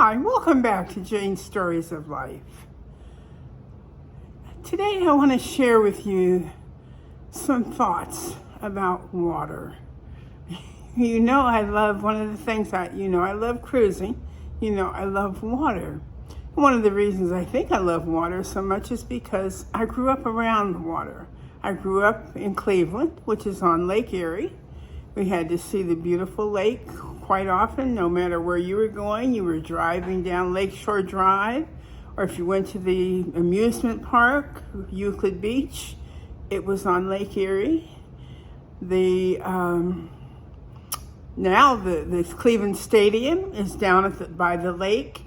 Hi, welcome back to Jane's Stories of Life. Today I want to share with you some thoughts about water. You know I love, one of the things I love cruising. I love water. One of the reasons I think I love water so much is because I grew up around water. I grew up in Cleveland, which is on Lake Erie. We had to see the beautiful lake quite often. No matter where you were going, you were driving down Lakeshore Drive, or if you went to the amusement park, Euclid Beach, it was on Lake Erie. Now the Cleveland Stadium is down by the lake.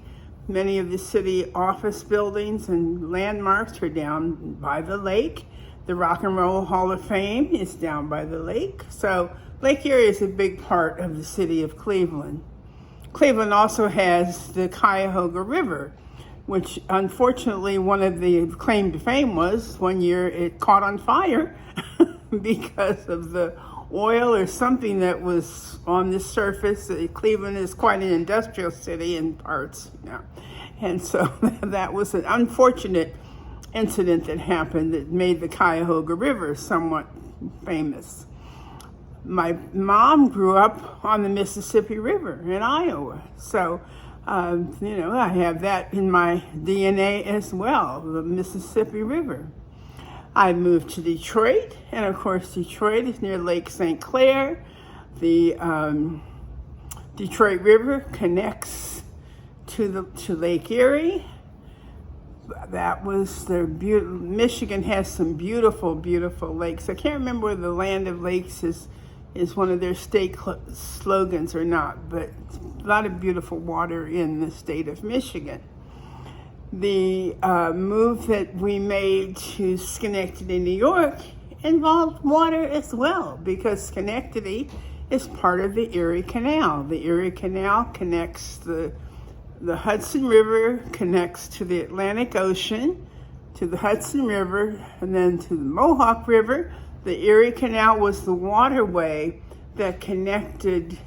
Many of the city office buildings and landmarks are down by the lake. The Rock and Roll Hall of Fame is down by the lake. So Lake Erie is a big part of the city of Cleveland. Cleveland also has the Cuyahoga River, which unfortunately one of the claim to fame was one year it caught on fire because of the oil or something that was on the surface. Cleveland is quite an industrial city in parts, and so that was an unfortunate incident that happened that made the Cuyahoga River somewhat famous. My mom grew up on the Mississippi River in Iowa, so I have that in my DNA as well, the Mississippi River. I moved to Detroit, and of course Detroit is near Lake St. Clair. The Detroit River connects to Lake Erie. That was Michigan has some beautiful, beautiful lakes. I can't remember whether the Land of Lakes is one of their state slogans or not, but a lot of beautiful water in the state of Michigan. The move that we made to Schenectady, New York involved water as well, because Schenectady is part of the Erie Canal. The Erie Canal connects the Hudson River, connects to the Atlantic Ocean, to the Hudson River, and then to the Mohawk River. The Erie Canal was the waterway that connected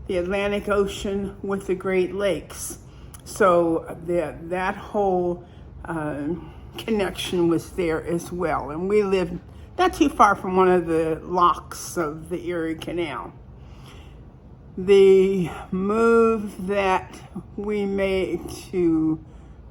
the Atlantic Ocean with the Great Lakes. So that whole connection was there as well. And we lived not too far from one of the locks of the Erie Canal. The move that we made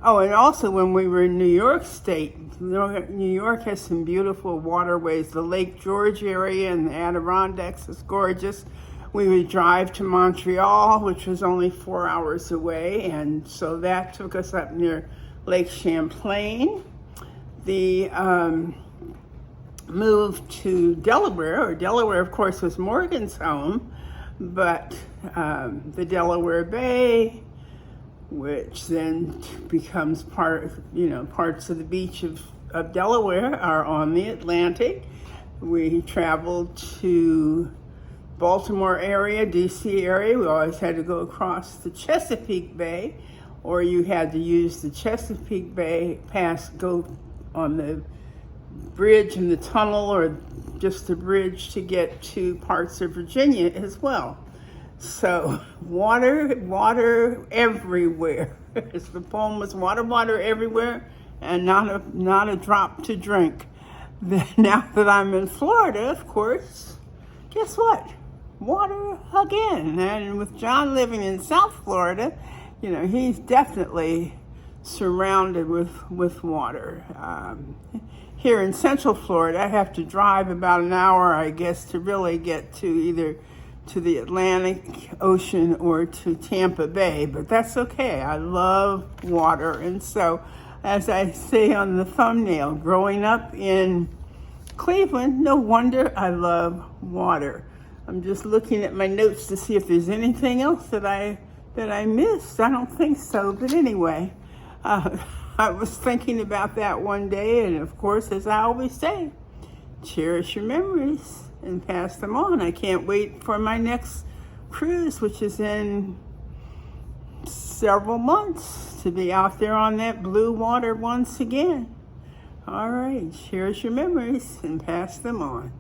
and also when we were in New York State, New York has some beautiful waterways. The Lake George area and the Adirondacks is gorgeous. We would drive to Montreal, which was only 4 hours away, and so that took us up near Lake Champlain. The move to Delaware, of course was Morgan's home, but the Delaware Bay, which then becomes parts of the beach of Delaware are on the Atlantic. We traveled to Baltimore area, DC area. We always had to go across the Chesapeake Bay, or you had to use the Chesapeake Bay go on the bridge and the tunnel, or just the bridge to get to parts of Virginia as well. So water everywhere. As the poem was, water everywhere, and not a drop to drink. Now that I'm in Florida, of course, guess what? Water again. And with John living in South Florida, he's definitely surrounded with water. Here in Central Florida, I have to drive about an hour, I guess, to really get to either to the Atlantic Ocean or to Tampa Bay, but that's okay. I love water. And so, as I say on the thumbnail, growing up in Cleveland, no wonder I love water. I'm just looking at my notes to see if there's anything else that I missed. I don't think so, but anyway, I was thinking about that one day, and of course, as I always say, cherish your memories and pass them on. I can't wait for my next cruise, which is in several months, to be out there on that blue water once again. All right, cherish your memories and pass them on.